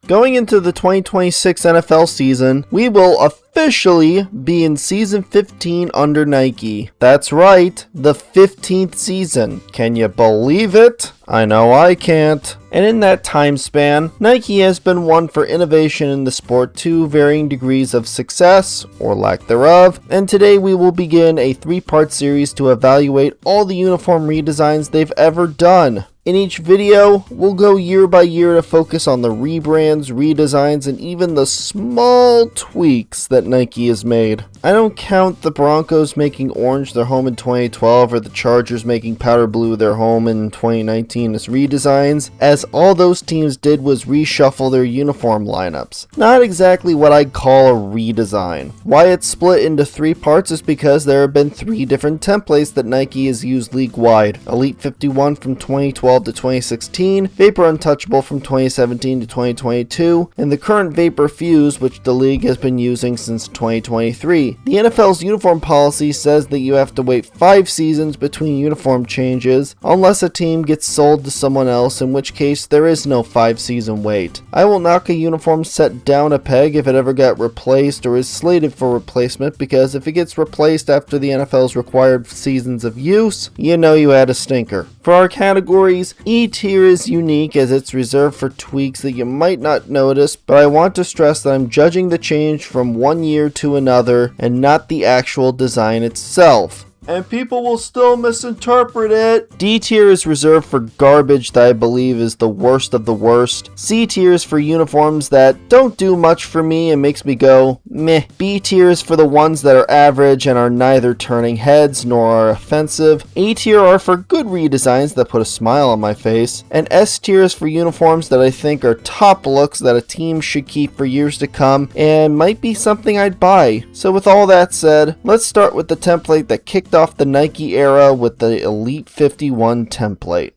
Going into the 2026 NFL season, we will officially be in season 15 under Nike. That's right, the 15th season. Can you believe it? I know I can't. And in that time span, Nike has been one for innovation in the sport to varying degrees of success, or lack thereof, and today we will begin a 3-part series to evaluate all the uniform redesigns they've ever done. In each video, we'll go year by year to focus on the rebrands, redesigns, and even the small tweaks that Nike has made. I don't count the Broncos making orange their home in 2012 or the Chargers making powder blue their home in 2019 as redesigns, as all those teams did was reshuffle their uniform lineups. Not exactly what I'd call a redesign. Why it's split into 3 parts is because there have been 3 different templates that Nike has used league-wide. Elite 51 from 2012 to 2016, Vapor Untouchable from 2017 to 2022, and the current Vapor F.U.S.E, which the league has been using since 2023. The NFL's uniform policy says that you have to wait 5 seasons between uniform changes, unless a team gets sold to someone else, in which case there is no 5-season wait. I will knock a uniform set down a peg if it ever got replaced or is slated for replacement, because if it gets replaced after the NFL's required seasons of use, you know you had a stinker. For our categories, E tier is unique as it's reserved for tweaks that you might not notice, but I want to stress that I'm judging the change from one year to another and not the actual design itself. And people will still misinterpret it. D tier is reserved for garbage that I believe is the worst of the worst. C tier is for uniforms that don't do much for me and makes me go, meh. B tier is for the ones that are average and are neither turning heads nor are offensive. A tier are for good redesigns that put a smile on my face. And S tier is for uniforms that I think are top looks that a team should keep for years to come and might be something I'd buy. So with all that said, let's start with the template that kicked off the Nike era with the Elite 51 template.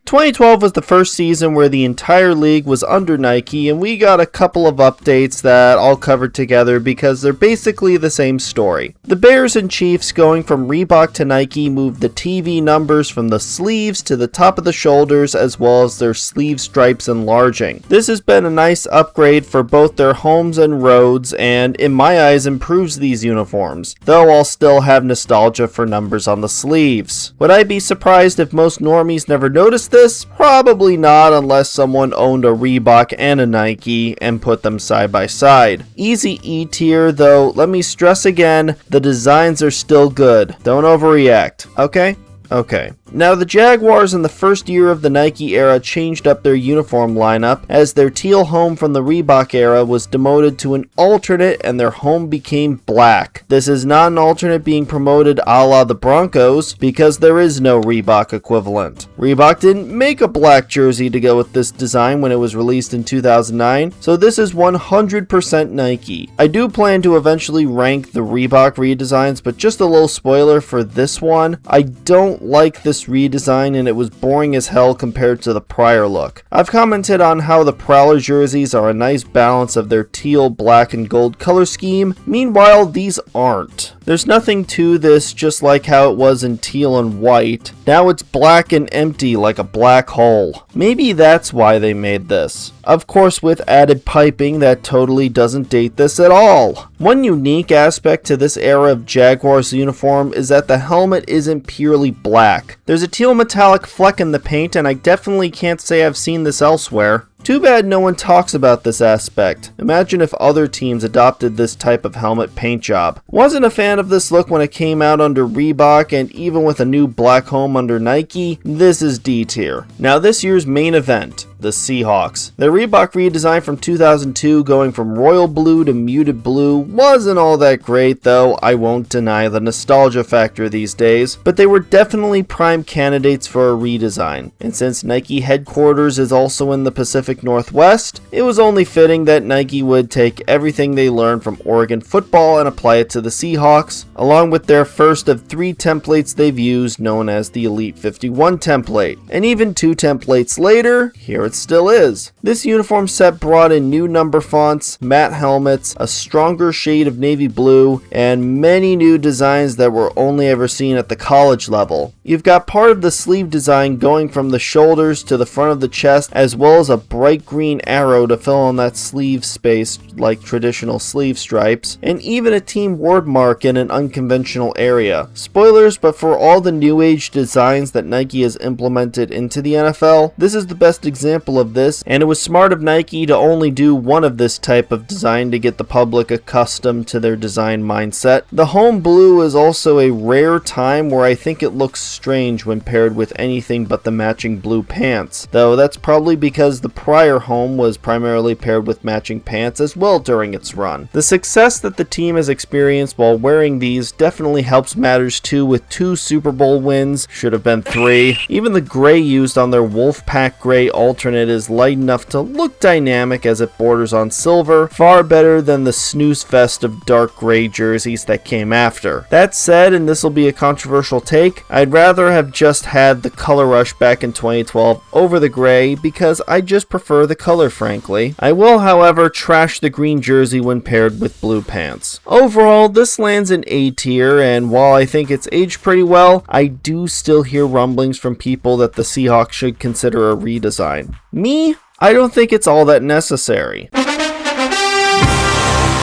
2012 was the first season where the entire league was under Nike, and we got a couple of updates that I'll cover together because they're basically the same story. The Bears and Chiefs going from Reebok to Nike moved the TV numbers from the sleeves to the top of the shoulders, as well as their sleeve stripes enlarging. This has been a nice upgrade for both their homes and roads, and in my eyes improves these uniforms, though I'll still have nostalgia for numbers on the sleeves. Would I be surprised if most normies never noticed this? Probably not, unless someone owned a Reebok and a Nike and put them side by side. Easy E tier, though let me stress again, the designs are still good. Don't overreact, okay? Okay. Now the Jaguars in the first year of the Nike era changed up their uniform lineup as their teal home from the Reebok era was demoted to an alternate and their home became black. This is not an alternate being promoted a la the Broncos because there is no Reebok equivalent. Reebok didn't make a black jersey to go with this design when it was released in 2009, so this is 100% Nike. I do plan to eventually rank the Reebok redesigns, but just a little spoiler for this one, I don't like this redesign and it was boring as hell compared to the prior look. I've commented on how the Prowler jerseys are a nice balance of their teal, black, and gold color scheme. Meanwhile, these aren't. There's nothing to this, just like how it was in teal and white. Now it's black and empty like a black hole. Maybe that's why they made this. Of course, with added piping that totally doesn't date this at all. One unique aspect to this era of Jaguars uniform is that the helmet isn't purely black. There's a teal metallic fleck in the paint, and I definitely can't say I've seen this elsewhere. Too bad no one talks about this aspect. Imagine if other teams adopted this type of helmet paint job. Wasn't a fan of this look when it came out under Reebok, and even with a new black home under Nike, this is D tier. Now this year's main event, the Seahawks. The Reebok redesign from 2002 going from royal blue to muted blue wasn't all that great, though I won't deny the nostalgia factor these days, but they were definitely prime candidates for a redesign. And since Nike headquarters is also in the Pacific Northwest, it was only fitting that Nike would take everything they learned from Oregon football and apply it to the Seahawks, along with their first of 3 templates they've used known as the Elite 51 template. And even 2 templates later, here it still is. This uniform set brought in new number fonts, matte helmets, a stronger shade of navy blue, and many new designs that were only ever seen at the college level. You've got part of the sleeve design going from the shoulders to the front of the chest, as well as a bright green arrow to fill in that sleeve space like traditional sleeve stripes, and even a team word mark in an unconventional area. Spoilers, but for all the new age designs that Nike has implemented into the NFL, this is the best example of this, and it was smart of Nike to only do one of this type of design to get the public accustomed to their design mindset. The home blue is also a rare time where I think it looks strange when paired with anything but the matching blue pants, though that's probably because the prior home was primarily paired with matching pants as well during its run. The success that the team has experienced while wearing these definitely helps matters too, with 2 Super Bowl wins, should have been 3. Even the gray used on their Wolfpack gray alternate is light enough to look dynamic as it borders on silver, far better than the snooze fest of dark gray jerseys that came after. That said, and this will be a controversial take, I'd rather have just had the color rush back in 2012 over the gray because I just prefer the color, frankly. I will, however, trash the green jersey when paired with blue pants. Overall, this lands in A tier, and while I think it's aged pretty well, I do still hear rumblings from people that the Seahawks should consider a redesign. Me? I don't think it's all that necessary.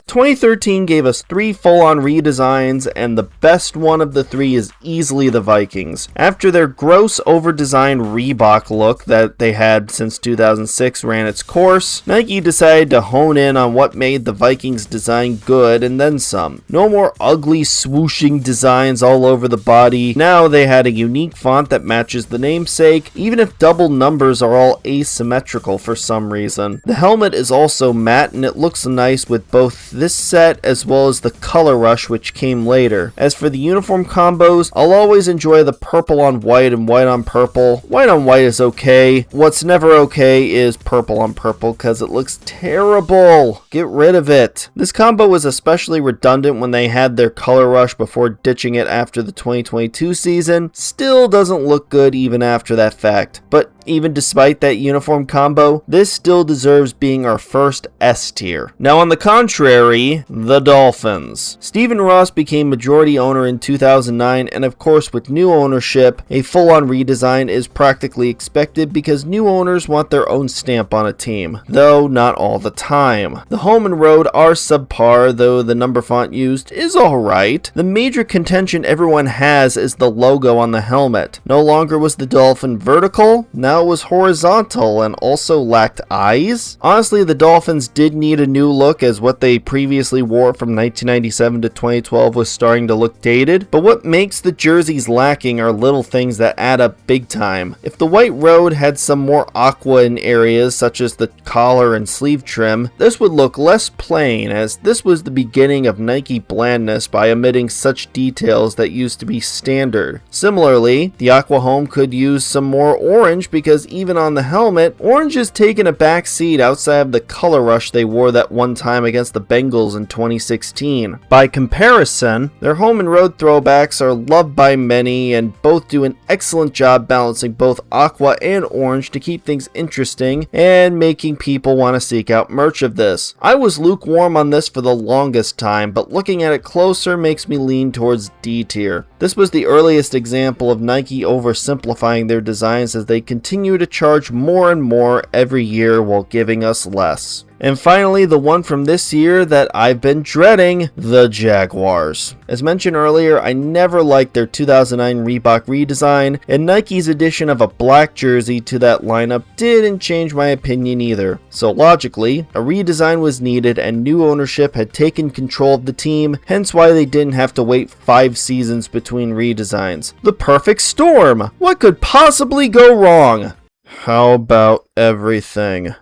2013 gave us 3 full-on redesigns, and the best one of the 3 is easily the Vikings. After their gross over-designed Reebok look that they had since 2006 ran its course, Nike decided to hone in on what made the Vikings design good and then some. No more ugly swooshing designs all over the body. Now they had a unique font that matches the namesake, even if double numbers are all asymmetrical for some reason. The helmet is also matte, and it looks nice with both this set as well as the color rush, which came later. As for the uniform combos, I'll always enjoy the purple on white and white on purple. White on white is okay. What's never okay is purple on purple because it looks terrible. Get rid of it. This combo was especially redundant when they had their color rush before ditching it after the 2022 season. Still doesn't look good even after that fact. But even despite that uniform combo, this still deserves being our first S tier. Now on the contrary, the Dolphins. Stephen Ross became majority owner in 2009, and of course with new ownership, a full-on redesign is practically expected because new owners want their own stamp on a team, though not all the time. The home and road are subpar, though the number font used is alright. The major contention everyone has is the logo on the helmet. No longer was the Dolphin vertical, now it was horizontal and also lacked eyes. Honestly, the Dolphins did need a new look, as what they previously wore from 1997 to 2012 was starting to look dated, but what makes the jerseys lacking are little things that add up big time. If the white road had some more aqua in areas such as the collar and sleeve trim, this would look less plain, as this was the beginning of Nike blandness by omitting such details that used to be standard. Similarly, the aqua home could use some more orange because even on the helmet, orange is taking a back seat outside of the color rush they wore that one time against the Bengals in 2016. By comparison, their home and road throwbacks are loved by many, and both do an excellent job balancing both aqua and orange to keep things interesting and making people want to seek out merch of this. I was lukewarm on this for the longest time, but looking at it closer makes me lean towards D tier. This was the earliest example of Nike oversimplifying their designs as they continue to charge more and more every year while giving us less. And finally, the one from this year that I've been dreading, the Jaguars. As mentioned earlier, I never liked their 2009 Reebok redesign, and Nike's addition of a black jersey to that lineup didn't change my opinion either. So logically, a redesign was needed and new ownership had taken control of the team, hence why they didn't have to wait 5 seasons between redesigns. The perfect storm! What could possibly go wrong? How about everything?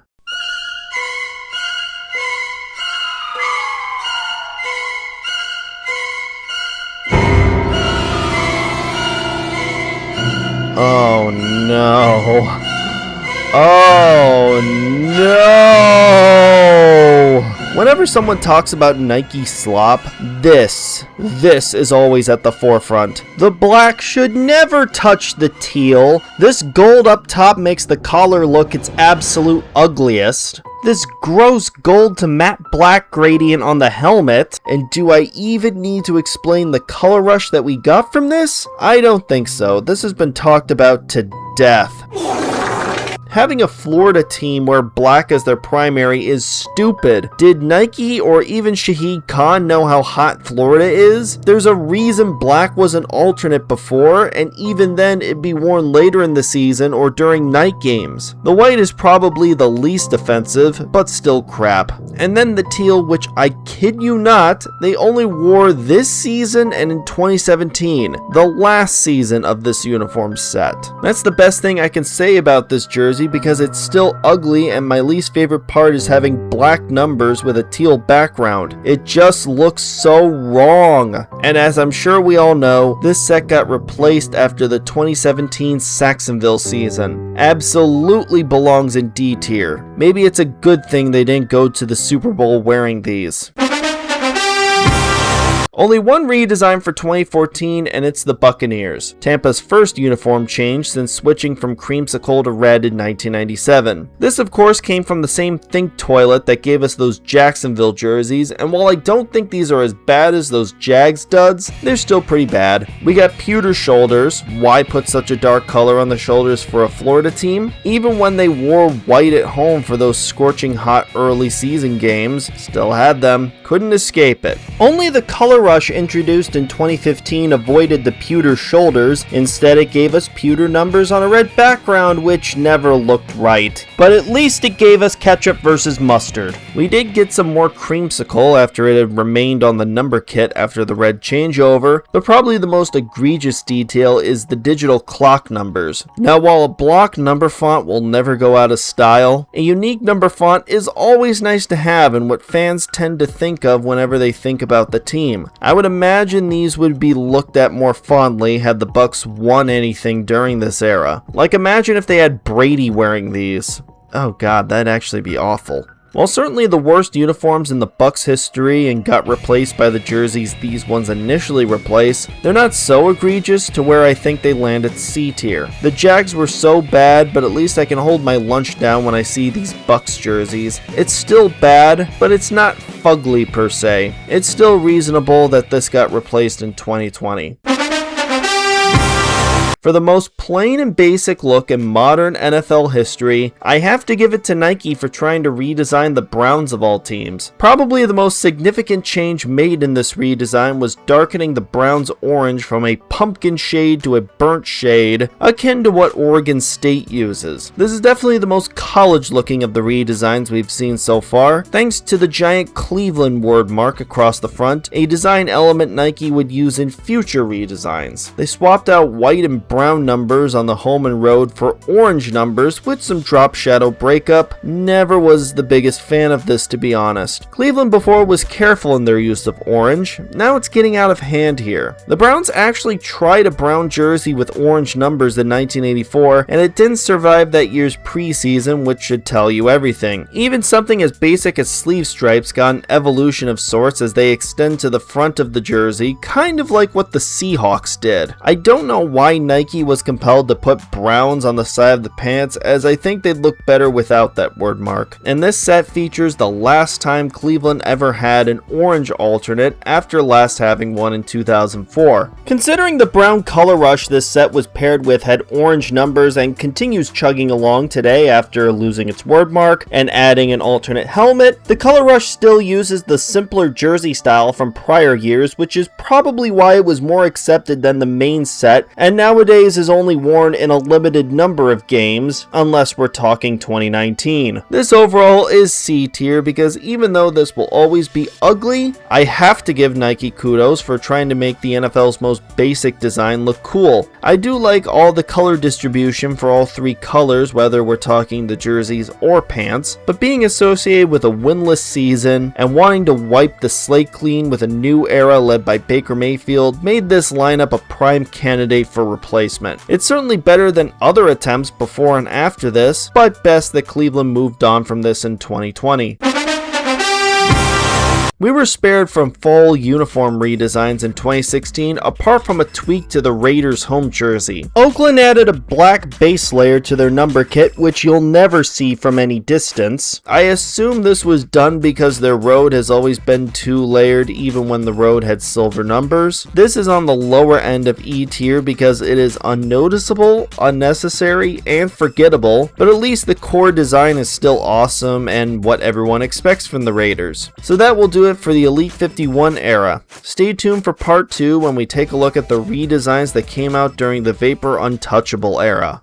Oh no. Oh no. Whenever whenever someone talks about Nike slop, this is always at the forefront. The black should never touch the teal. This gold up top makes the collar look its absolute ugliest. This gross gold to matte black gradient on the helmet. And do I even need to explain the color rush that we got from this? I don't think so. This has been talked about to death. Having a Florida team where black as their primary is stupid. Did Nike or even Shahid Khan know how hot Florida is? There's a reason black was an alternate before, and even then it'd be worn later in the season or during night games. The white is probably the least offensive, but still crap. And then the teal, which I kid you not, they only wore this season and in 2017, the last season of this uniform set. That's the best thing I can say about this jersey, because it's still ugly, and my least favorite part is having black numbers with a teal background. It just looks so wrong. And as I'm sure we all know, this set got replaced after the 2017 Saxonville season. Absolutely belongs in D tier. Maybe it's a good thing they didn't go to the Super Bowl wearing these. Only one redesign for 2014, and it's the Buccaneers. Tampa's first uniform change since switching from creamsicle to red in 1997. This of course came from the same Think toilet that gave us those Jacksonville jerseys, and while I don't think these are as bad as those Jags duds, they're still pretty bad. We got pewter shoulders. Why put such a dark color on the shoulders for a Florida team? Even when they wore white at home for those scorching hot early season games, still had them. Couldn't escape it. Only the color rush introduced in 2015 avoided the pewter shoulders. Instead, it gave us pewter numbers on a red background, which never looked right. But at least it gave us ketchup versus mustard. We did get some more creamsicle after it had remained on the number kit after the red changeover, but probably the most egregious detail is the digital clock numbers. Now, while a block number font will never go out of style, a unique number font is always nice to have and what fans tend to think of whenever they think about the team. I would imagine these would be looked at more fondly had the Bucs won anything during this era. Like, imagine if they had Brady wearing these. Oh god, that'd actually be awful. While certainly the worst uniforms in the Bucs history and got replaced by the jerseys these ones initially replaced, they're not so egregious to where I think they land at C tier. The Jags were so bad, but at least I can hold my lunch down when I see these Bucs jerseys. It's still bad, but it's not fugly per se. It's still reasonable that this got replaced in 2020. For the most plain and basic look in modern NFL history, I have to give it to Nike for trying to redesign the Browns of all teams. Probably the most significant change made in this redesign was darkening the Browns orange from a pumpkin shade to a burnt shade, akin to what Oregon State uses. This is definitely the most college looking of the redesigns we've seen so far, thanks to the giant Cleveland word mark across the front, a design element Nike would use in future redesigns. They swapped out white and brown numbers on the home and road for orange numbers with some drop shadow breakup. Never was the biggest fan of this, to be honest. Cleveland before was careful in their use of orange. Now it's getting out of hand here. The Browns actually tried a brown jersey with orange numbers in 1984, and it didn't survive that year's preseason, which should tell you everything. Even something as basic as sleeve stripes got an evolution of sorts as they extend to the front of the jersey, kind of like what the Seahawks did. I don't know why Nike was compelled to put browns on the side of the pants, as I think they'd look better without that word mark. And this set features the last time Cleveland ever had an orange alternate after last having one in 2004. Considering the brown color rush this set was paired with had orange numbers and continues chugging along today after losing its word mark and adding an alternate helmet, the color rush still uses the simpler jersey style from prior years, which is probably why it was more accepted than the main set, and nowadays is only worn in a limited number of games, unless we're talking 2019. This overall is C tier because even though this will always be ugly, I have to give Nike kudos for trying to make the NFL's most basic design look cool. I do like all the color distribution for all three colors, whether we're talking the jerseys or pants, but being associated with a winless season and wanting to wipe the slate clean with a new era led by Baker Mayfield made this lineup a prime candidate for replacement. It's certainly better than other attempts before and after this, but best that Cleveland moved on from this in 2020. We were spared from full uniform redesigns in 2016 apart from a tweak to the Raiders home jersey. Oakland added a black base layer to their number kit, which you'll never see from any distance. I assume this was done because their road has always been 2-layered even when the road had silver numbers. This is on the lower end of E tier because it is unnoticeable, unnecessary, and forgettable, but at least the core design is still awesome and what everyone expects from the Raiders. So that will do it for the Elite 51 era. Stay tuned for part 2 when we take a look at the redesigns that came out during the Vapor Untouchable era.